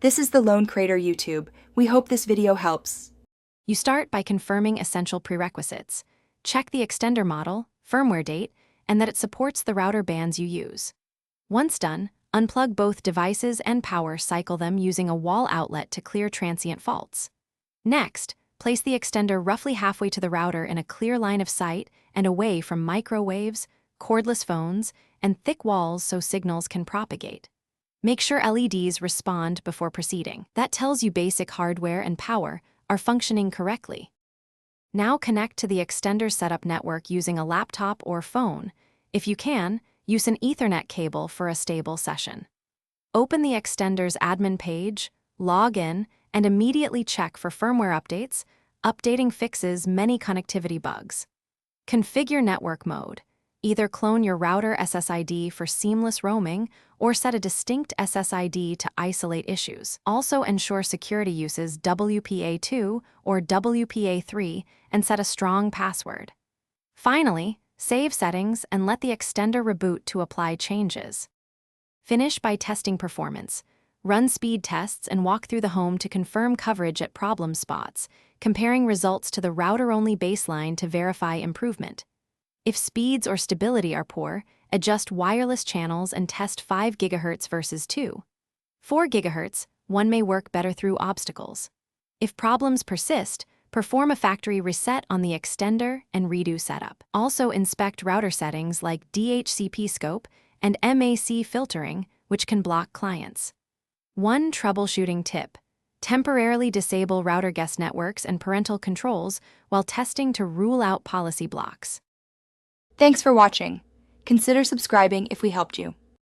This is the Lone Crater YouTube. We hope this video helps. You start by confirming essential prerequisites. Check the extender model, firmware date, and that it supports the router bands you use. Once done, unplug both devices and power cycle them using a wall outlet to clear transient faults. Next, place the extender roughly halfway to the router in a clear line of sight and away from microwaves, cordless phones, and thick walls so signals can propagate. Make sure LEDs respond before proceeding. That tells you basic hardware and power are functioning correctly. Now connect to the extender setup network using a laptop or phone. If you can, use an Ethernet cable for a stable session. Open the extender's admin page, log in, and immediately check for firmware updates. Updating fixes many connectivity bugs. Configure network mode. Either clone your router SSID for seamless roaming or set a distinct SSID to isolate issues. Also ensure security uses WPA2 or WPA3 and set a strong password. Finally, save settings and let the extender reboot to apply changes. Finish by testing performance. Run speed tests and walk through the home to confirm coverage at problem spots, comparing results to the router-only baseline to verify improvement. If speeds or stability are poor, adjust wireless channels and test 5 GHz versus 2. 4 GHz, one may work better through obstacles. If problems persist, perform a factory reset on the extender and redo setup. Also inspect router settings like DHCP scope and MAC filtering, which can block clients. One troubleshooting tip: temporarily disable router guest networks and parental controls while testing to rule out policy blocks. Thanks for watching. Consider subscribing if we helped you.